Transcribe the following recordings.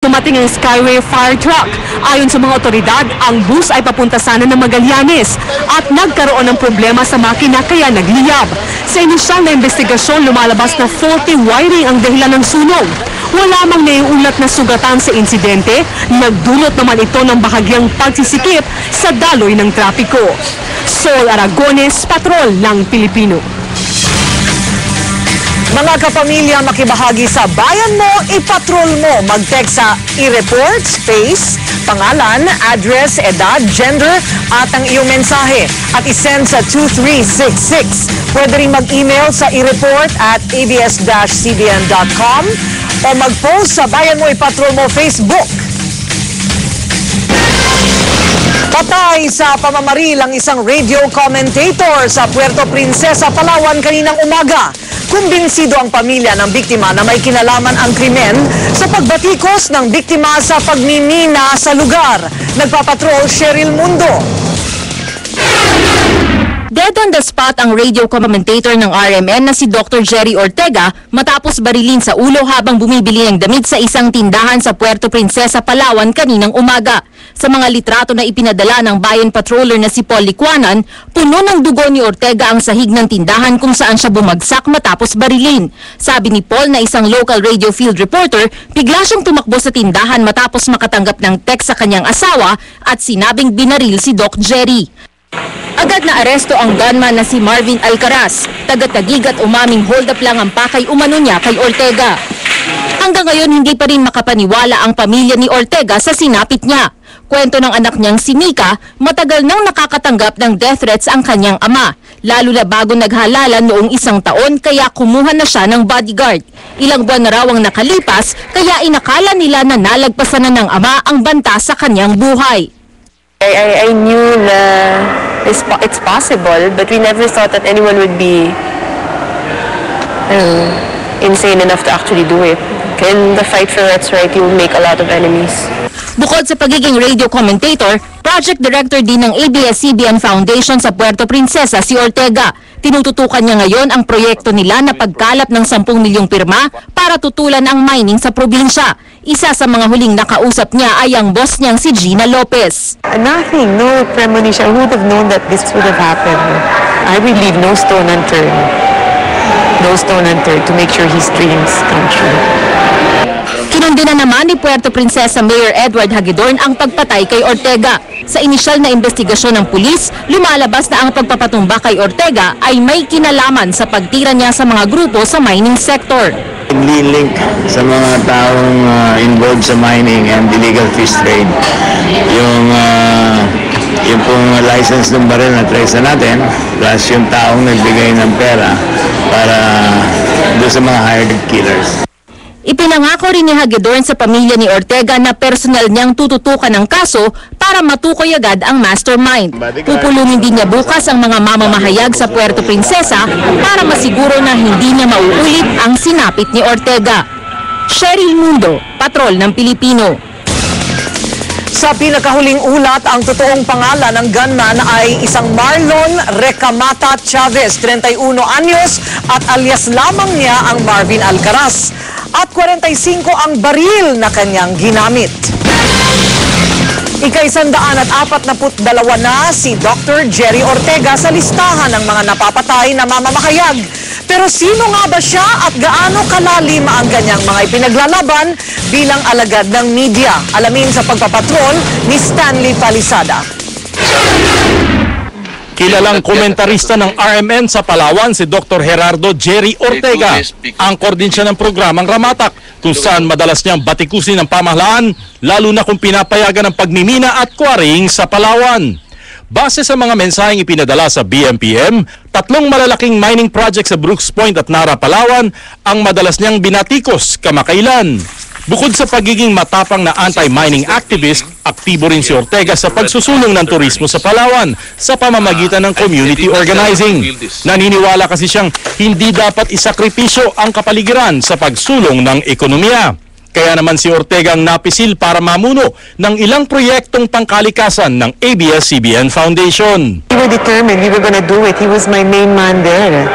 Dumating ang Skyway Fire Truck. Ayon sa mga otoridad, ang bus ay papunta sana ng Magallanes at nagkaroon ng problema sa makina kaya nagliyab. Sa inisyal na investigasyon, lumalabas na faulty wiring ang dahilan ng sunog. Wala mang naiulat na sugatan sa insidente, nagdulot naman ito ng bahagyang pagsisikip sa daloy ng trapiko. Sol Aragones, Patrol ng Pilipino. Mga kapamilya, makibahagi sa Bayan Mo, ipatrol mo. Mag-text sa i-report, space, pangalan, address, edad, gender, at ang iyong mensahe. At isend sa 2366. Pwede rin mag-email sa ireport@abs-cbn.com o mag-post sa Bayan Mo, ipatrol mo Facebook. Patay sa pamamaril ang isang radio commentator sa Puerto Princesa, Palawan kaninang umaga. Kumbinsido ang pamilya ng biktima na may kinalaman ang krimen sa pagbatikos ng biktima sa pagmimina sa lugar. Nagpapatrol Cheryl Mundo. Dead on the spot ang radio commentator ng RMN na si Dr. Jerry Ortega matapos barilin sa ulo habang bumibili ng damit sa isang tindahan sa Puerto Princesa, Palawan kaninang umaga. Sa mga litrato na ipinadala ng bayan patroller na si Paul Licuanan, puno ng dugo ni Ortega ang sahig ng tindahan kung saan siya bumagsak matapos barilin. Sabi ni Paul na isang local radio field reporter, bigla siyang tumakbo sa tindahan matapos makatanggap ng text sa kanyang asawa at sinabing binaril si Doc Jerry. Agad na aresto ang gunman na si Marvin Alcaraz. Taga-Tagig at umaming hold up lang ang pakay umano niya kay Ortega. Hanggang ngayon hindi pa rin makapaniwala ang pamilya ni Ortega sa sinapit niya. Kwento ng anak niyang si Mika, matagal nang nakakatanggap ng death threats ang kanyang ama. Lalo na bago naghalalan noong 1 taon kaya kumuha na siya ng bodyguard. Ilang buwan na raw ang nakalipas kaya inakala nila na nalagpasan na ng ama ang banta sa kanyang buhay. I knew that it's possible, but we never thought that anyone would be insane enough to actually do it. In the fight for what's right, you will make a lot of enemies. Bukod sa pagiging radio commentator, project director din ng ABS-CBN Foundation sa Puerto Princesa si Ortega. Tinututukan niya ngayon ang proyekto nila na pagkalap ng 10 milyong pirma para tutulan ang mining sa probinsya. Isa sa mga huling nakausap niya ay ang boss niyang si Gina Lopez. Nothing, no premonition. I would have known that this would have happened. I will leave no stone unturned. No stone unturned to make sure his dreams come true. Kinundi na naman ni Puerto Princesa Mayor Edward Hagedorn ang pagpatay kay Ortega. Sa inisyal na investigasyon ng pulis, lumalabas na ang pagpapatumba kay Ortega ay may kinalaman sa pagtira niya sa mga grupo sa mining sector. Link sa mga taong involved sa mining and illegal fish trade. Yung pong license ng baril na trace na natin, plus yung taong nagbigay ng pera para doon sa mga hired killers. Ipinangako rin ni Hagedorn sa pamilya ni Ortega na personal niyang tututukan ng kaso para matukoy agad ang mastermind. Pupulungin din niya bukas ang mga mamamahayag sa Puerto Princesa para masiguro na hindi niya mauulit ang sinapit ni Ortega. Cheryl Mundo, Patrol ng Pilipino. Sa pinakahuling ulat, ang totoong pangalan ng gunman ay isang Marlon Recamata Chavez, 31 anyos at alias lamang niya ang Marvin Alcaraz. At 45 ang baril na kanyang ginamit. Ika-142 na si Dr. Jerry Ortega sa listahan ng mga napapatay na mamamahayag. Pero sino nga ba siya at gaano kalalim ang kanyang mga ipinaglalaban bilang alagad ng media? Alamin sa pagpapatrol ni Stanley Palisada. Kilalang komentarista ng RMN sa Palawan si Dr. Gerardo Jerry Ortega. Angkor din siya ng programang Ramatak kung saan madalas niyang batikusin ang pamahalaan lalo na kung pinapayagan ng pagmimina at quarrying sa Palawan. Base sa mga mensaheng ipinadala sa BMPM, 3 malalaking mining project sa Brooks Point at Nara, Palawan ang madalas niyang binatikos kamakailan. Bukod sa pagiging matapang na anti-mining activist, aktibo rin si Ortega sa pagsusulong ng turismo sa Palawan sa pamamagitan ng community organizing. Naniniwala kasi siyang hindi dapat isakripisyo ang kapaligiran sa pagsulong ng ekonomiya. Kaya naman si Ortega ang napisil para mamuno ng ilang proyektong pangkalikasan ng ABS-CBN Foundation. We were determined, we were going to do it. He was my main man there.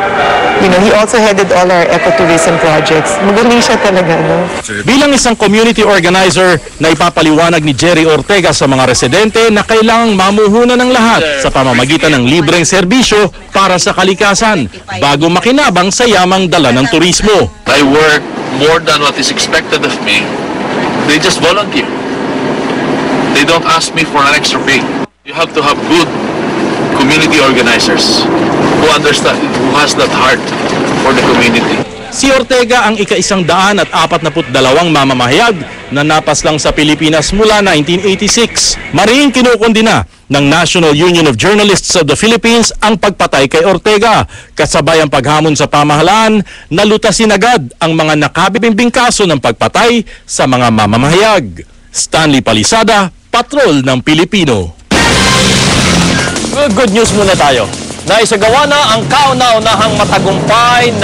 You know, he also headed all our ecotourism projects. Magaling siya talaga, no? Bilang isang community organizer, na ipapaliwanag ni Jerry Ortega sa mga residente na kailangang mamuhunan ng lahat sa pamamagitan ng libreng serbisyo para sa kalikasan bago makinabang sa yamang dala ng turismo. I work more than what is expected of me. They just volunteer. They don't ask me for an extra pay. You have to have good community organizers who understand, who has that heart for the community. Si Ortega ang ika-142 mamamahayag na napaslang sa Pilipinas mula 1986. Mariing kinukundina ng National Union of Journalists of the Philippines ang pagpatay kay Ortega. Kasabay ang paghamon sa pamahalaan, nalutasin agad ang mga nakabibimbing kaso ng pagpatay sa mga mamamahayag. Stanley Palisada, Patrol ng Pilipino. Good news muna tayo. Naisagawa na ang kauna-unahang matagumpay na